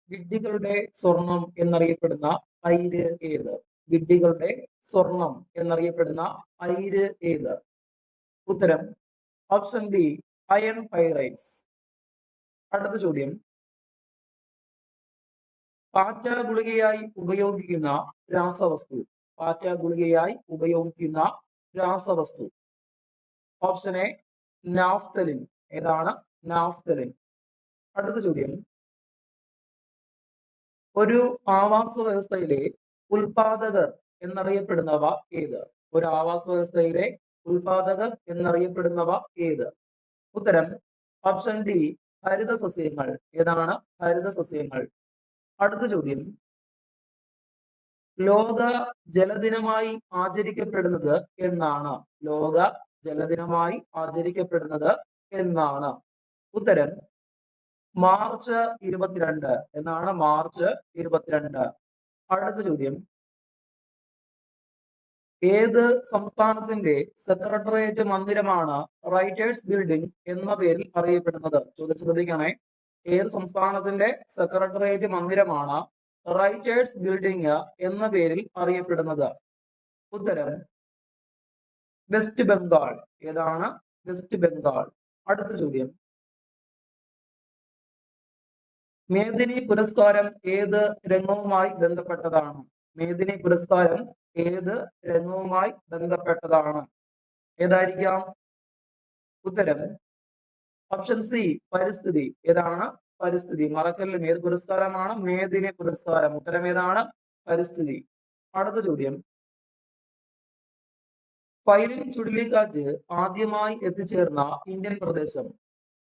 വിഡ്ഢികളുടെ സ്വർണം എന്നറിയപ്പെടുന്ന അയിര് ഏത്? വിഡ്ഢികളുടെ സ്വർണം എന്നറിയപ്പെടുന്ന അയിര് ഏത്? ഉത്തരം ഓപ്ഷൻ ബി അയൺ പൈറൈറ്റ്സ്. അടുത്ത ചോദ്യം, പാറ്റ ഗുളികയായി ഉപയോഗിക്കുന്ന രാസവസ്തു. പാറ്റ ഗുളികയായി ഉപയോഗിക്കുന്ന രാസവസ്തു. Option A naphthalene. ഏതാണ്? നാഫ്തലിൻ. അടുത്ത ചോദ്യം, ഒരു ആവാസ വ്യവസ്ഥയിലെ ഉൽപാദകർ എന്നറിയപ്പെടുന്നവ ഏത്? ഒരു ആവാസ വ്യവസ്ഥയിലെ ഉൽപാദകർ എന്നറിയപ്പെടുന്നവ ഏത്? ഉത്തരം ഓപ്ഷൻ ഡി ഹരിത സസ്യങ്ങൾ. ഏതാണ്? ഹരിത സസ്യങ്ങൾ. അടുത്ത ചോദ്യം, ലോക ജലദിനമായി ആചരിക്കപ്പെടുന്നത് എന്നാണ്? ലോക ജലദിനമായി ആചരിക്കപ്പെടുന്നത് എന്നാണ്? ഉത്തരം മാർച്ച് 22 എന്നാണ്. മാർച്ച് 22. അടുത്ത ചോദ്യം, ഏത് സംസ്ഥാനത്തിന്റെ സെക്രട്ടേറിയറ്റ് മന്ദിരമാണ് റൈറ്റേഴ്സ് ബിൽഡിംഗ് എന്ന പേരിൽ അറിയപ്പെടുന്നത്? ശ്രദ്ധിക്കണേ. ഏത് സംസ്ഥാനത്തിന്റെ സെക്രട്ടേറിയറ്റ് മന്ദിരമാണ് റൈറ്റേഴ്സ് ബിൽഡിംഗ് എന്ന പേരിൽ അറിയപ്പെടുന്നത്? ഉത്തരം വെസ്റ്റ് ബംഗാൾ. ഏതാണ്? വെസ്റ്റ് ബംഗാൾ. അടുത്ത ചോദ്യം, മേദിനി പുരസ്കാരം ഏത് രംഗവുമായി ബന്ധപ്പെട്ടതാണ്? മേദിനി പുരസ്കാരം ഏത് രംഗവുമായി ബന്ധപ്പെട്ടതാണ്? ഏതായിരിക്കാം? ഉത്തരം ഓപ്ഷൻ സി പരിസ്ഥിതി. ഏതാണ്? പരിസ്ഥിതി. മറക്കല്ലും. ഏത് പുരസ്കാരമാണ്? മേദിനി പുരസ്കാരം. ഉത്തരം ഏതാണ്? പരിസ്ഥിതി. അടുത്ത ചോദ്യം, ഫൈലിൻ ചുഴലിക്കാറ്റ് ആദ്യമായി എത്തിച്ചേർന്ന ഇന്ത്യൻ പ്രദേശം.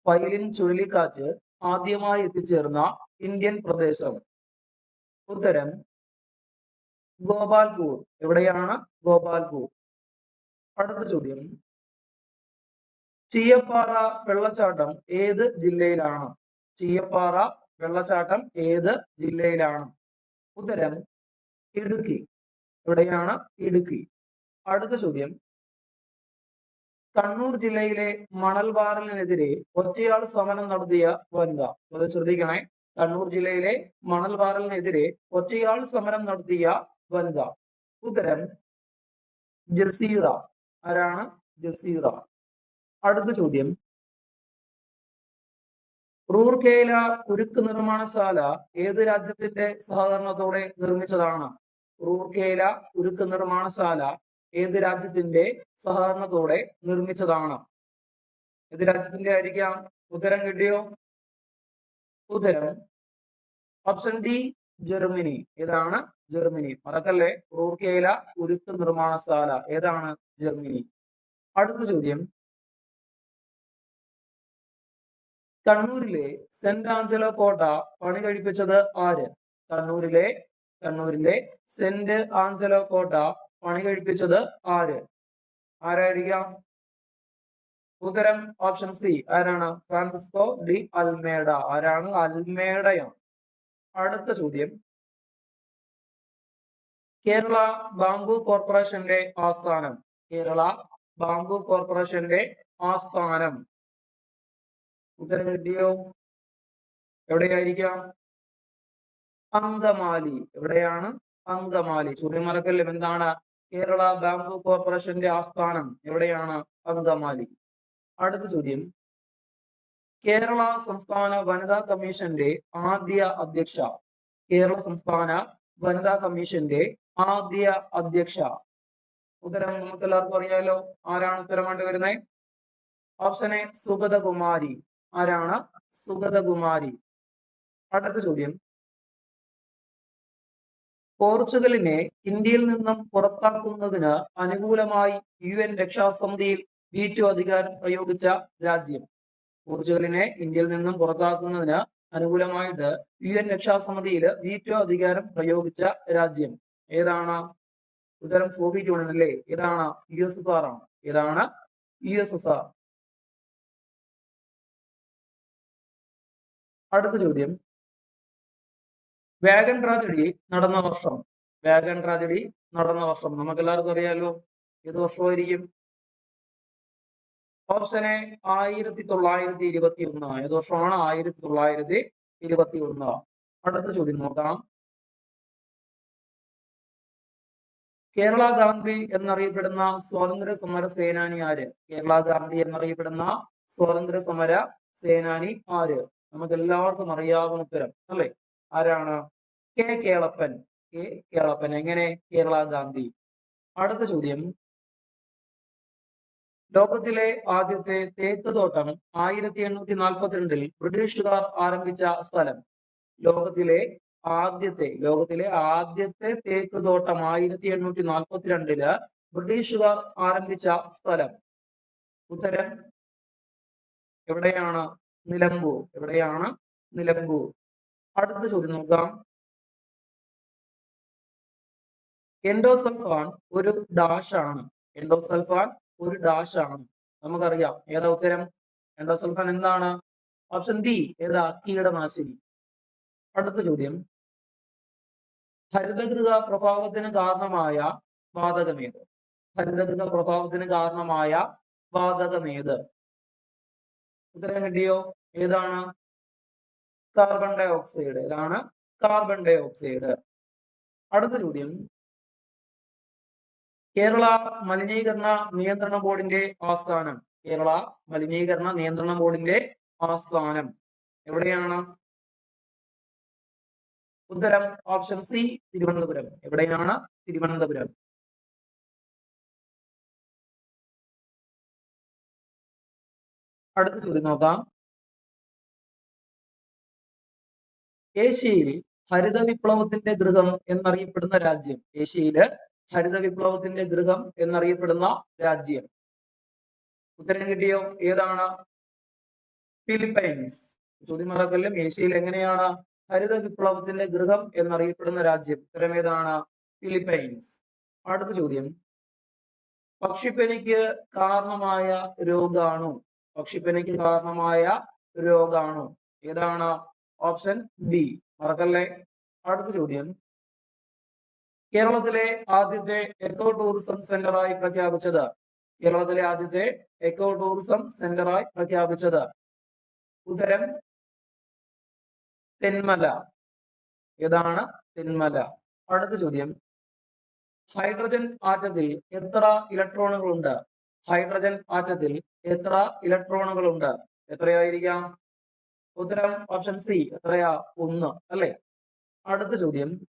ഫൈലിൻ ചുഴലിക്കാറ്റ് ആദ്യമായി എത്തിച്ചേർന്ന ഇന്ത്യൻ പ്രദേശം. ഉത്തരം ഗോപാൽപൂർ. എവിടെയാണ്? ഗോപാൽപൂർ. അടുത്ത ചോദ്യം, ചീയപ്പാറ വെള്ളച്ചാട്ടം ഏത് ജില്ലയിലാണ്? ചീയപ്പാറ വെള്ളച്ചാട്ടം ഏത് ജില്ലയിലാണ്? ഉത്തരം ഇടുക്കി. എവിടെയാണ്? ഇടുക്കി. അടുത്ത ചോദ്യം, കണ്ണൂർ ജില്ലയിലെ മണൽവാരലിനെതിരെ ഒറ്റയാൾ സമരം നടത്തിയ വനിത. അത് ശ്രദ്ധിക്കണേ. കണ്ണൂർ ജില്ലയിലെ മണൽവാരലിനെതിരെ ഒറ്റയാൾ സമരം നടത്തിയ വനിത. ഉത്തരം ജസീറ. ആരാണ്? ജസീറ. അടുത്ത ചോദ്യം, റൂർക്കേല ഉരുക്ക് നിർമ്മാണശാല ഏത് രാജ്യത്തിന്റെ സഹകരണത്തോടെ നിർമ്മിച്ചതാണ്? റൂർക്കേല ഉരുക്ക് നിർമ്മാണശാല ഏത് രാജ്യത്തിന്റെ സഹകരണത്തോടെ നിർമ്മിച്ചതാണ്? ഏത് രാജ്യത്തിന്റെ ആയിരിക്കാം? ഉത്തരം കിട്ടിയോ? ഉത്തരം ഓപ്ഷൻ ഡി ജർമ്മനി. ഏതാണ്? ജർമ്മനി. മറക്കല്ലേ. റൂർക്കേല ഉരുക്ക് നിർമ്മാണശാല ഏതാണ്? ജർമ്മനി. അടുത്ത ചോദ്യം, കണ്ണൂരിലെ സെന്റ് ആഞ്ചലോ കോട്ട പണി കഴിപ്പിച്ചത് ആര്? കണ്ണൂരിലെ സെന്റ് ആഞ്ചലോ കോട്ട പണി കഴിപ്പിച്ചത് ആര്? ആരായിരിക്കാം? ഉത്തരം ഓപ്ഷൻ സി. ആരാണ്? Francisco de Almeida. ആരാണ്? അൽമേഡയാണ്. അടുത്ത ചോദ്യം, കേരള ബാംബു കോർപ്പറേഷന്റെ ആസ്ഥാനം. കേരള ബാംബു കോർപ്പറേഷന്റെ ആസ്ഥാനം. ഉത്തരം കിട്ടിയോ? എവിടെയായിരിക്കാം? അങ്കമാലി. എവിടെയാണ്? അങ്കമാലി. ചോദ്യം മറക്കല്ലേ. എന്താണ് കേരള ബാംബു കോർപ്പറേഷന്റെ ആസ്ഥാനം? എവിടെയാണ്? അങ്കമാലി. അടുത്ത ചോദ്യം, കേരള സംസ്ഥാന വനിതാ കമ്മീഷന്റെ ആദ്യ അധ്യക്ഷ. കേരള സംസ്ഥാന വനിതാ കമ്മീഷന്റെ ആദ്യ അധ്യക്ഷ. ഉത്തരം നമുക്ക് എല്ലാവർക്കും അറിയാലോ. ആരാണ് ഉത്തരമായിട്ട് വരുന്നത്? Option A Sugathakumari. ആരാണ്? സുഗതകുമാരി. അടുത്ത ചോദ്യം, പോർച്ചുഗലിനെ ഇന്ത്യയിൽ നിന്നും പുറത്താക്കുന്നതിന് അനുകൂലമായി UN രക്ഷാസമിതിയിൽ വീറ്റോ അധികാരം പ്രയോഗിച്ച രാജ്യം. പോർച്ചുഗലിനെ ഇന്ത്യയിൽ നിന്നും പുറത്താക്കുന്നതിന് അനുകൂലമായിട്ട് UN രക്ഷാസമിതിയിൽ വീറ്റോ അധികാരം പ്രയോഗിച്ച രാജ്യം ഏതാണ്? ഉത്തരം സോവിയറ്റ്. ഏതാണ്? USSR ആണ്. ഏതാണ്? USSR. അടുത്ത ചോദ്യം, വാഗൺ ട്രാജഡി നടന്ന വർഷം. വാഗൺ ട്രാജഡി നടന്ന വർഷം നമുക്ക് എല്ലാവർക്കും അറിയാലോ. ഏത് വർഷമായിരിക്കും? Option A 1921. ഏത് വർഷമാണ്? 1921. അടുത്ത ചോദ്യം നോക്കാം. കേരള ഗാന്ധി എന്നറിയപ്പെടുന്ന സ്വാതന്ത്ര്യ സമര സേനാനി ആര്? കേരള ഗാന്ധി എന്നറിയപ്പെടുന്ന സ്വാതന്ത്ര്യ സമര സേനാനി ആര്? നമുക്ക് എല്ലാവർക്കും അറിയാവുന്ന ഉത്തരം അല്ലെ? ആരാണ്? കെ കേളപ്പൻ. കെ കേളപ്പൻ. എങ്ങനെ? കേരള ഗാന്ധി. അടുത്ത ചോദ്യം. ലോകത്തിലെ ആദ്യത്തെ തേക്ക് തോട്ടം 1842 ബ്രിട്ടീഷുകാർ ആരംഭിച്ച സ്ഥലം. ലോകത്തിലെ ആദ്യത്തെ തേക്ക് തോട്ടം 1842 ബ്രിട്ടീഷുകാർ ആരംഭിച്ച സ്ഥലം. ഉത്തരം എവിടെയാണ്? നിലമ്പൂർ. എവിടെയാണ്? നിലമ്പൂർ. അടുത്ത ചോദ്യം നോക്കാം. എൻഡോസൾഫാൻ ഒരു ഡാഷ് ആണ്. എൻഡോസൾഫാൻ ഒരു ഡാഷ് ആണ്. നമുക്കറിയാം. ഏതാ ഉത്തരം? എൻഡോസൾഫാൻ എന്താണ്? Option D. ഏതാ? കീടനാശിനി. അടുത്ത ചോദ്യം. ഹരിതഗൃഹ പ്രഭാവത്തിന് കാരണമായ വാതകമേത്? ഹരിതഗൃഹ പ്രഭാവത്തിന് കാരണമായ വാതകമേത്? ഉത്തരം കിട്ടിയോ? ഏതാണ്? Carbon dioxide. ഏതാണ്? Carbon dioxide. അടുത്ത ചോദ്യം. കേരള മലിനീകരണ നിയന്ത്രണ ബോർഡിന്റെ ആസ്ഥാനം. കേരള മലിനീകരണ നിയന്ത്രണ ബോർഡിന്റെ ആസ്ഥാനം എവിടെയാണ്? ഉത്തരം ഓപ്ഷൻ സി. തിരുവനന്തപുരം. എവിടെയാണ്? തിരുവനന്തപുരം. അടുത്ത ചോദ്യം നോക്കാം. ഏഷ്യയിൽ ഹരിത വിപ്ലവത്തിന്റെ ഗൃഹം എന്നറിയപ്പെടുന്ന രാജ്യം. ഏഷ്യയില് ഹരിത വിപ്ലവത്തിന്റെ ഗൃഹം എന്നറിയപ്പെടുന്ന രാജ്യം. ഉത്തരം കിട്ടിയോ? ഏതാണ്? ഫിലിപ്പൈൻസ്. ചോദ്യം മറക്കല്ലും. ഏഷ്യയിൽ എങ്ങനെയാണ് ഹരിത വിപ്ലവത്തിന്റെ ഗൃഹം എന്നറിയപ്പെടുന്ന രാജ്യം? ഉത്തരം ഏതാണ്? ഫിലിപ്പൈൻസ്. അടുത്ത ചോദ്യം. പക്ഷിപ്പനിക്ക് കാരണമായ രോഗാണു. പക്ഷിപ്പനിക്ക് കാരണമായ രോഗാണു ഏതാണ്? Option B. മറക്കല്ലേ. അടുത്ത ചോദ്യം. കേരളത്തിലെ ആദ്യത്തെ എക്കോ ടൂറിസം സെന്ററായി പ്രഖ്യാപിച്ചത്. കേരളത്തിലെ ആദ്യത്തെ എക്കോ ടൂറിസം സെന്ററായി പ്രഖ്യാപിച്ചത്. ഉത്തരം തെന്മല. ഏതാണ്? തെന്മല. അടുത്ത ചോദ്യം. ഹൈഡ്രജൻ ആറ്റത്തിൽ എത്ര ഇലക്ട്രോണുകളുണ്ട്? ഹൈഡ്രജൻ ആറ്റത്തിൽ എത്ര ഇലക്ട്രോണുകളുണ്ട്? എത്രയായിരിക്കാം? ഉത്തരം ഓപ്ഷൻ സി. എത്രയാ? 1 അല്ലെ? അടുത്ത ചോദ്യം.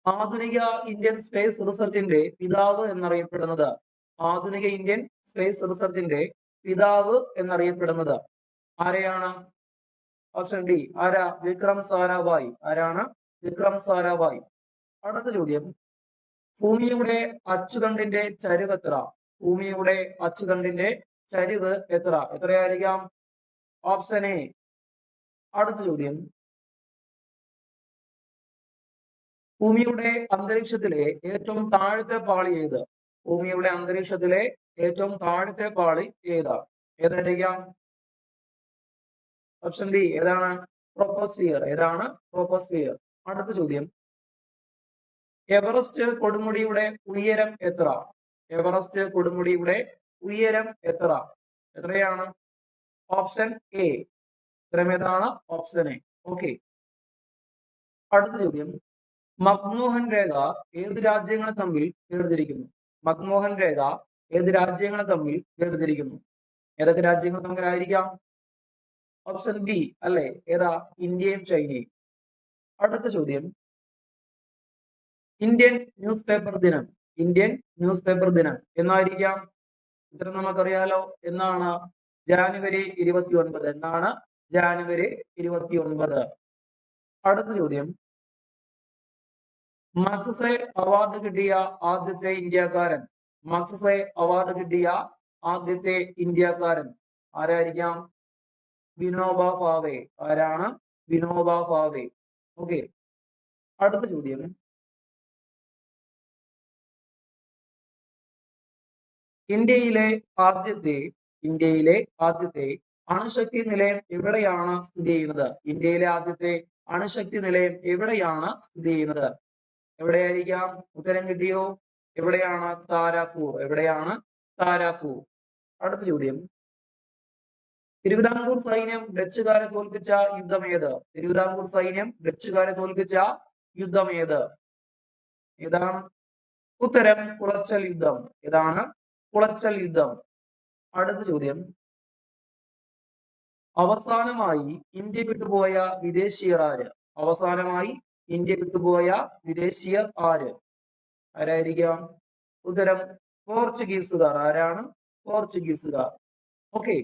ആധുനിക ഇന്ത്യൻ സ്പേസ് റിസർച്ചിന്റെ പിതാവ് എന്നറിയപ്പെടുന്നത്. ആധുനിക ഇന്ത്യൻ സ്പേസ് റിസർച്ചിന്റെ പിതാവ് എന്നറിയപ്പെടുന്നത് ആരെയാണ്? Option D. ആരാ? വിക്രം സാരാഭായ്. ആരാണ്? വിക്രം സാരാഭായ്. അടുത്ത ചോദ്യം. ഭൂമിയുടെ അച്ചുതണ്ടിന്റെ ചരിവ് എത്ര? ഭൂമിയുടെ അച്ചുതണ്ടിന്റെ ചരിവ് എത്ര? എത്രയായിരിക്കാം? Option A. അടുത്ത ചോദ്യം. ഭൂമിയുടെ അന്തരീക്ഷത്തിലെ ഏറ്റവും താഴത്തെ പാളി ഏത്? ഭൂമിയുടെ അന്തരീക്ഷത്തിലെ ഏറ്റവും താഴത്തെ പാളി ഏതാ? ഏതായിരിക്കാം? Option B. ഏതാണ്? ട്രോപ്പോസ്ഫിയർ. ഏതാണ്? ട്രോപ്പോസ്ഫിയർ. അടുത്ത ചോദ്യം. എവറസ്റ്റ് കൊടുമുടിയുടെ ഉയരം എത്ര? എവറസ്റ്റ് കൊടുമുടിയുടെ ഉയരം എത്ര? എത്രയാണ്? Option A. ഉത്തരം ഏതാണ്? Option A. ഓക്കെ. അടുത്ത ചോദ്യം. മക്മോഹൻ രേഖ ഏത് രാജ്യങ്ങളെ തമ്മിൽ വേർതിരിക്കുന്നു? മക്മോഹൻ രേഖ ഏത് രാജ്യങ്ങളെ തമ്മിൽ വേർതിരിക്കുന്നു? ഏതൊക്കെ രാജ്യങ്ങൾ തമ്മിലായിരിക്കാം? Option B. അല്ലെ? ഏതാ? ഇന്ത്യയും ചൈനയും. അടുത്ത ചോദ്യം. ഇന്ത്യൻ ന്യൂസ് പേപ്പർ ദിനം. ഇന്ത്യൻ ന്യൂസ് പേപ്പർ ദിനം എന്നായിരിക്കാം? ഉത്തരം നമുക്കറിയാലോ. എന്നാണ്? ജാനുവരി 29. എന്നാണ്? ജാനുവരി 29. അടുത്ത ചോദ്യം. മക്സസെ അവാർഡ് കിട്ടിയ ആദ്യത്തെ ഇന്ത്യക്കാരൻ. മക്സസെ അവാർഡ് കിട്ടിയ ആദ്യത്തെ ഇന്ത്യക്കാരൻ ആരായിരിക്കാം? വിനോബ ഭാവെ. ആരാണ്? വിനോബ ഭാവെ. ഓക്കെ. അടുത്ത ചോദ്യം. ഇന്ത്യയിലെ ആദ്യത്തെ അണുശക്തി നിലയം എവിടെയാണ് സ്ഥിതി ചെയ്യുന്നത്? ഇന്ത്യയിലെ ആദ്യത്തെ അണുശക്തി നിലയം എവിടെയാണ് സ്ഥിതി ചെയ്യുന്നത്? എവിടെയായിരിക്കാം? ഉത്തരം കിട്ടിയോ? എവിടെയാണ്? താരാപൂർ. എവിടെയാണ്? താരാപൂർ. അടുത്ത ചോദ്യം. തിരുവിതാംകൂർ സൈന്യം ഡച്ചുകാരെ തോൽപ്പിച്ച യുദ്ധം ഏത്? തിരുവിതാംകൂർ സൈന്യം ഡച്ചുകാരെ തോൽപ്പിച്ച യുദ്ധം ഏത്? ഏതാണ് ഉത്തരം? കുളച്ചൽ യുദ്ധം. ഏതാണ്? കുളച്ചൽ യുദ്ധം. അടുത്ത ചോദ്യം, അവസാനമായി ഇന്ത്യ വിട്ടുപോയ വിദേശീയർ ആര്? അവസാനമായി ഇന്ത്യ വിട്ടുപോയ വിദേശീയർ ആര്? ആരായിരിക്കാം? ഉത്തരം പോർച്ചുഗീസുകാർ. ആരാണ്? പോർച്ചുഗീസുകാർ. ഓക്കെ,